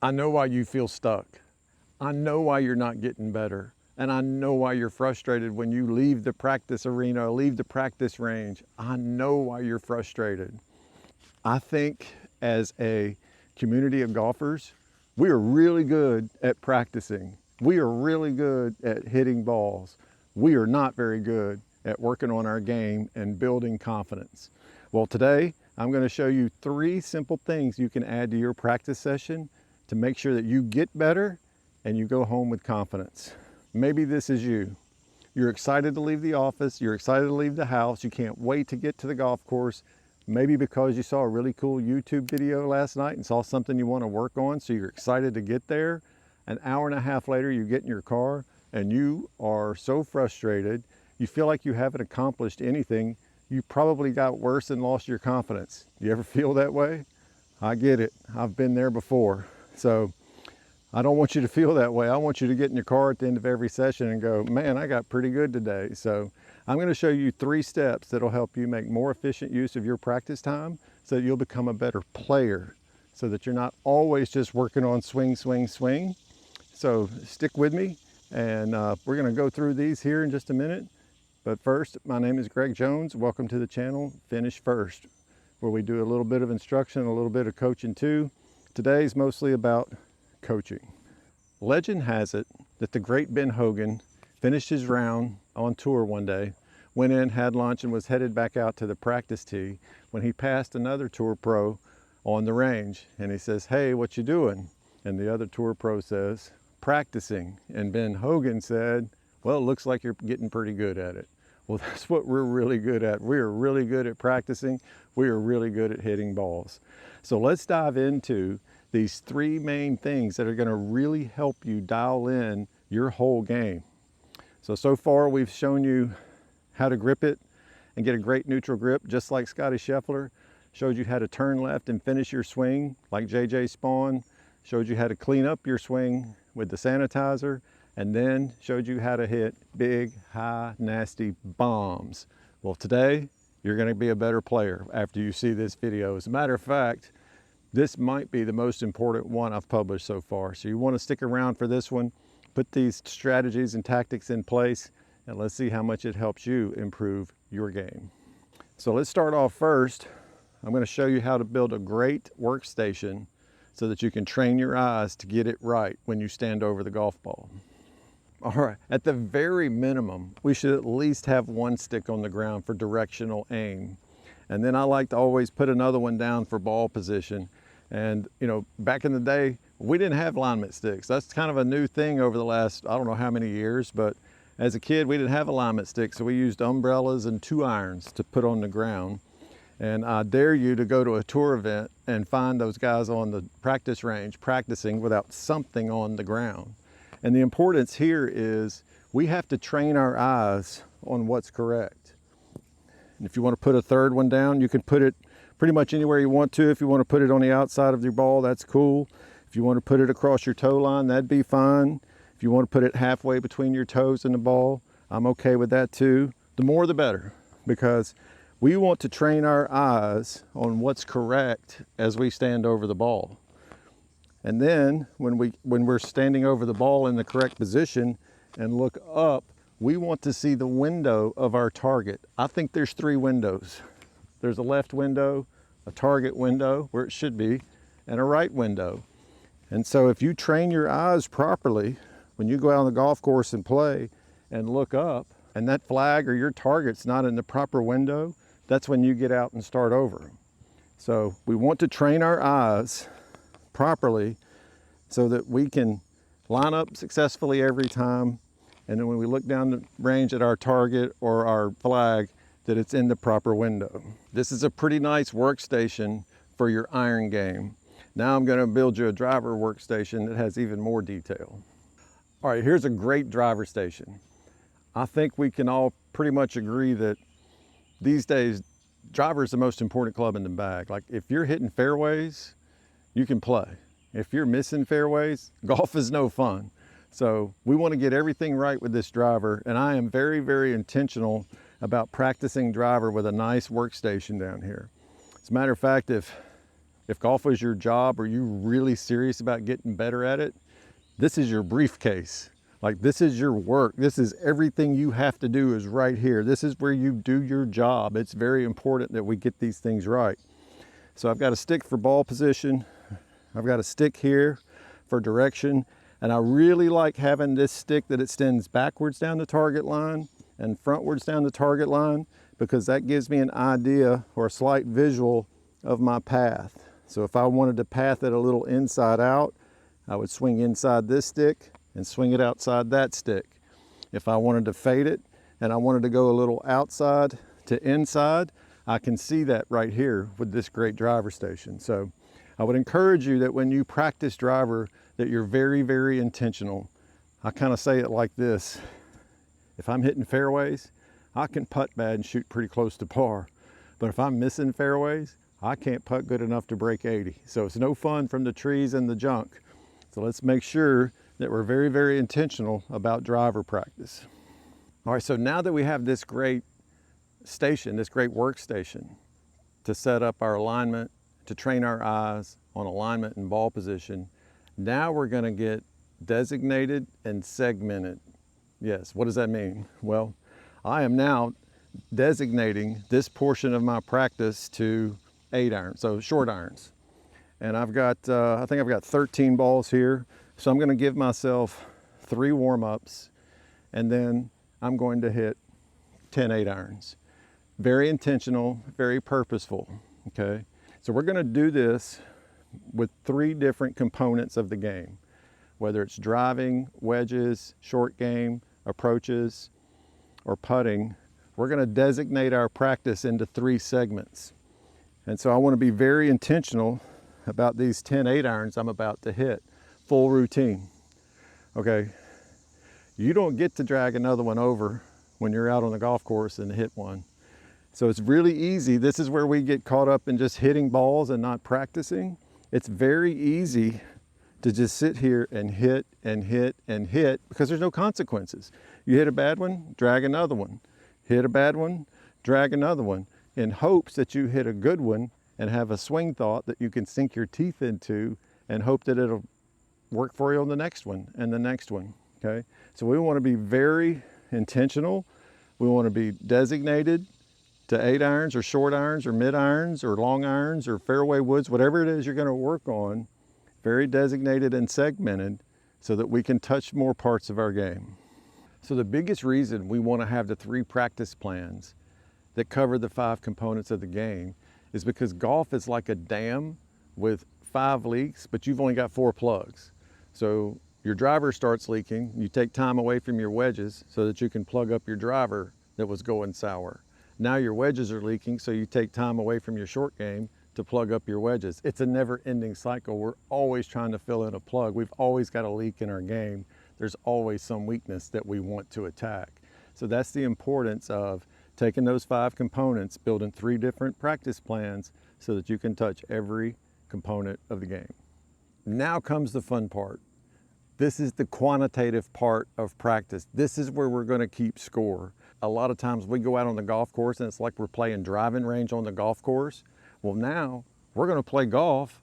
I know why you feel stuck. I know why you're not getting better. And I know why you're frustrated when you leave the practice arena, or leave the practice range. I know why you're frustrated. I think as a community of golfers, we are really good at practicing. We are really good at hitting balls. We are not very good at working on our game and building confidence. Well, today I'm going to show you 3 simple things you can add to your practice session to make sure that you get better and you go home with confidence. Maybe this is you. You're excited to leave the office, you're excited to leave the house, you can't wait to get to the golf course, maybe because you saw a really cool YouTube video last night and saw something you want to work on, so you're excited to get there. An hour and a half later, you get in your car and you are so frustrated, you feel like you haven't accomplished anything. You probably got worse and lost your confidence. You ever feel that way? I get it. I've been there before. So I don't want you to feel that way. I want you to get in your car at the end of every session and go, man, I got pretty good today. So I'm going to show you 3 steps that'll help you make more efficient use of your practice time so that you'll become a better player, so that you're not always just working on swing, swing, swing. So stick with me, and we're going to go through these here in just a minute. But first, my name is Greg Jones. Welcome to the channel, Finish First, where we do a little bit of instruction, a little bit of coaching too. Today's mostly about coaching. Legend has it that the great Ben Hogan finished his round on tour one day, went in, had lunch, and was headed back out to the practice tee when he passed another tour pro on the range. And he says, "Hey, what you doing?" And the other tour pro says, "Practicing." And Ben Hogan said, "Well, it looks like you're getting pretty good at it." Well, that's what we're really good at. We are really good at practicing. We are really good at hitting balls. So let's dive into these 3 main things that are going to really help you dial in your whole game. So far we've shown you how to grip it and get a great neutral grip, just like Scotty Scheffler. Showed you how to turn left and finish your swing like JJ Spawn. Showed you how to clean up your swing with the sanitizer, and then showed you how to hit big, high, nasty bombs. Well, today you're going to be a better player after you see this video. As a matter of fact, this might be the most important one I've published so far. So you want to stick around for this one, put these strategies and tactics in place, and let's see how much it helps you improve your game. So let's start off first. I'm going to show you how to build a great workstation so that you can train your eyes to get it right when you stand over the golf ball. All right, at the very minimum, we should at least have 1 stick on the ground for directional aim. And then I like to always put another one down for ball position. And you know, back in the day, we didn't have alignment sticks. That's kind of a new thing over the last, I don't know how many years, but as a kid, we didn't have alignment sticks. So we used umbrellas and 2 irons to put on the ground. And I dare you to go to a tour event and find those guys on the practice range practicing without something on the ground. And the importance here is we have to train our eyes on what's correct. And if you want to put a 3rd one down, you can put it pretty much anywhere you want to. If you want to put it on the outside of your ball, that's cool. If you want to put it across your toe line, that'd be fine. If you want to put it halfway between your toes and the ball, I'm okay with that too. The more the better, because we want to train our eyes on what's correct as we stand over the ball. And then when we're standing over the ball in the correct position and look up, we want to see the window of our target. I think there's 3 windows. There's a left window, a target window where it should be, and a right window. And so if you train your eyes properly, when you go out on the golf course and play and look up, and that flag or your target's not in the proper window, that's when you get out and start over. So we want to train our eyes properly so that we can line up successfully every time. And then when we look down the range at our target or our flag, that it's in the proper window. This is a pretty nice workstation for your iron game. Now I'm going to build you a driver workstation that has even more detail. All right, here's a great driver station. I think we can all pretty much agree that these days, driver is the most important club in the bag. Like if you're hitting fairways, you can play. If you're missing fairways, golf is no fun. So we want to get everything right with this driver, and I am very, very intentional about practicing driver with a nice workstation down here. As a matter of fact, if if golf was your job or you really serious about getting better at it, this is your briefcase. Like, this is your work. This is everything you have to do is right here. This is where you do your job. It's very important that we get these things right. So I've got a stick for ball position. I've got a stick here for direction. And I really like having this stick that extends backwards down the target line and frontwards down the target line, because that gives me an idea or a slight visual of my path. So if I wanted to path it a little inside out, I would swing inside this stick and swing it outside that stick. If I wanted to fade it and I wanted to go a little outside to inside, I can see that right here with this great driver station. So I would encourage you that when you practice driver, that you're very, very intentional. I kind of say it like this: if I'm hitting fairways, I can putt bad and shoot pretty close to par. But if I'm missing fairways, I can't putt good enough to break 80. So it's no fun from the trees and the junk. So let's make sure that we're very, very intentional about driver practice. All right, so now that we have this great station, this great workstation to set up our alignment, to train our eyes on alignment and ball position, now we're going to get designated and segmented. Yes, what does that mean? Well, I am now designating this portion of my practice to 8 irons, so short irons. And I've got, I think I've got 13 balls here. So I'm going to give myself 3 warm-ups, and then I'm going to hit 10 8-irons. Very intentional, very purposeful, okay? So we're going to do this with 3 different components of the game, whether it's driving, wedges, short game, approaches, or putting. We're going to designate our practice into 3 segments. And so I want to be very intentional about these 10 8-irons I'm about to hit. Full routine, okay? You don't get to drag another one over when you're out on the golf course and hit one. So it's really easy. This is where we get caught up in just hitting balls and not practicing. It's very easy to just sit here and hit and hit and hit because there's no consequences. You hit a bad one, drag another one. Hit a bad one, drag another one, in hopes that you hit a good one and have a swing thought that you can sink your teeth into and hope that it'll work for you on the next one and the next one, okay? So we want to be very intentional. We want to be designated to 8 irons or short irons or mid irons or long irons or fairway woods, whatever it is you're going to work on, very designated and segmented so that we can touch more parts of our game. So the biggest reason we want to have the 3 practice plans that cover the 5 components of the game is because golf is like a dam with 5 leaks, but you've only got 4 plugs. So your driver starts leaking, you take time away from your wedges so that you can plug up your driver that was going sour. Now your wedges are leaking, so you take time away from your short game to plug up your wedges. It's a never-ending cycle. We're always trying to fill in a plug. We've always got a leak in our game. There's always some weakness that we want to attack. So that's the importance of taking those 5 components, building 3 different practice plans so that you can touch every component of the game. Now comes the fun part. This is the quantitative part of practice. This is where we're going to keep score. A lot of times we go out on the golf course and it's like we're playing driving range on the golf course. Well, now we're going to play golf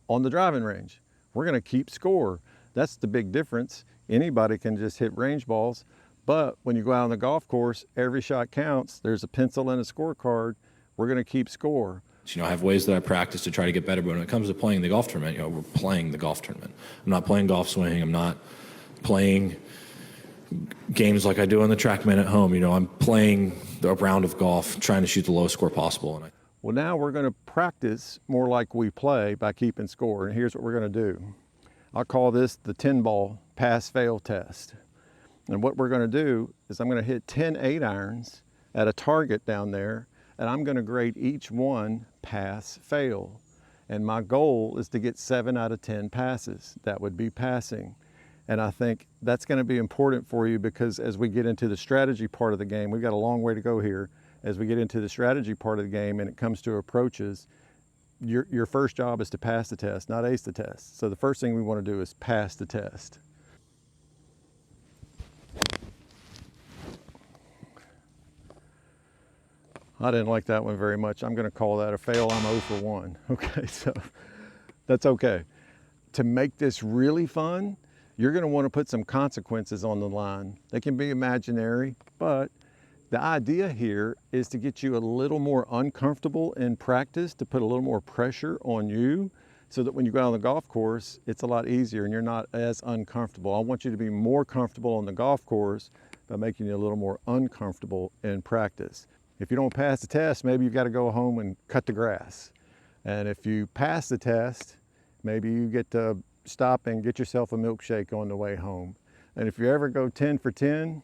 on the driving range. We're going to keep score. That's the big difference. Anybody can just hit range balls, but when you go out on the golf course, every shot counts. There's a pencil and a scorecard. We're going to keep score. You know, I have ways that I practice to try to get better, but when it comes to playing the golf tournament, you know, we're playing the golf tournament. I'm not playing golf swing. I'm not playing games like I do on the TrackMan at home. You know, I'm playing a round of golf, trying to shoot the lowest score possible. Well, now we're going to practice more like we play by keeping score. And here's what we're going to do. I'll call this the 10-ball pass-fail test. And what we're going to do is I'm going to hit 10 8-irons at a target down there, and I'm going to grade each one pass-fail. And my goal is to get 7 out of 10 passes. That would be passing. And I think that's going to be important for you because as we get into the strategy part of the game, we've got a long way to go here. As we get into the strategy part of the game and it comes to approaches, your first job is to pass the test, not ace the test. So the first thing we want to do is pass the test. I didn't like that one very much. I'm going to call that a fail. I'm 0 for 1. Okay, so That's okay. To make this really fun, you're going to want to put some consequences on the line. They can be imaginary, but the idea here is to get you a little more uncomfortable in practice, to put a little more pressure on you so that when you go out on the golf course, it's a lot easier and you're not as uncomfortable. I want you to be more comfortable on the golf course by making you a little more uncomfortable in practice. If you don't pass the test, maybe you've got to go home and cut the grass. And if you pass the test, maybe you get to stop and get yourself a milkshake on the way home. And if you ever go 10 for 10,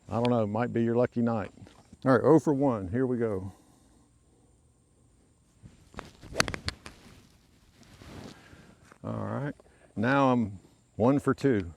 I don't know, it might be your lucky night. All right, 0 for 1, here we go. All right, now I'm 1 for 2.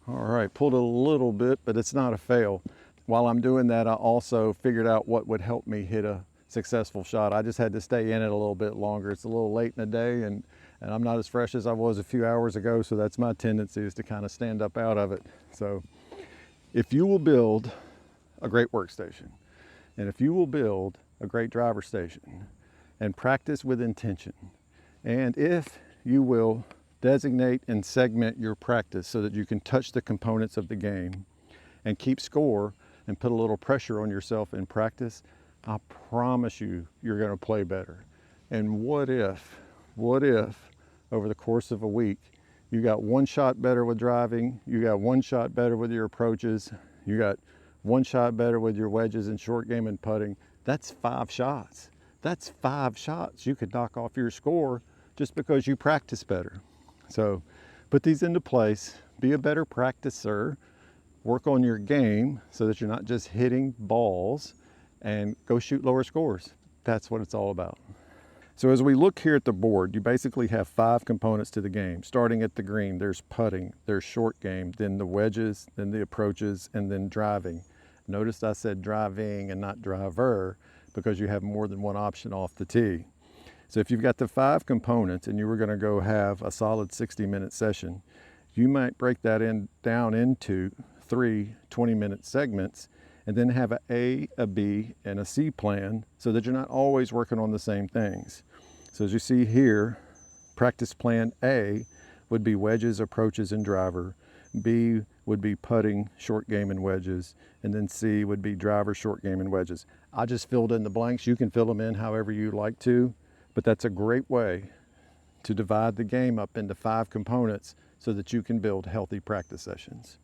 All right, pulled a little bit, but it's not a fail. While I'm doing that, I also figured out what would help me hit a successful shot. I just had to stay in it a little bit longer. It's a little late in the day and I'm not as fresh as I was a few hours ago, so that's my tendency, is to kind of stand up out of it. So if you will build a great workstation, and if you will build a great driver station and practice with intention, and if you will designate and segment your practice so that you can touch the components of the game and keep score and put a little pressure on yourself in practice, I promise you, you're going to play better. And what if over the course of a week, you got 1 shot better with driving, you got 1 shot better with your approaches, you got 1 shot better with your wedges and short game and putting? That's 5 shots. That's 5 shots you could knock off your score just because you practice better. So put these into place, be a better practicer, work on your game so that you're not just hitting balls, and go shoot lower scores. That's what it's all about. So as we look here at the board, you basically have 5 components to the game. Starting at the green, there's putting, there's short game, then the wedges, then the approaches, and then driving. Notice I said driving and not driver because you have more than one option off the tee. So if you've got the 5 components and you were going to go have a solid 60-minute session, you might break that down into 3 20-minute segments and then have a B, and a C plan so that you're not always working on the same things. So as you see here, practice plan A would be wedges, approaches, and driver. B would be putting, short game, and wedges. And then C would be driver, short game, and wedges. I just filled in the blanks. You can fill them in however you like to, but that's a great way to divide the game up into 5 components so that you can build healthy practice sessions.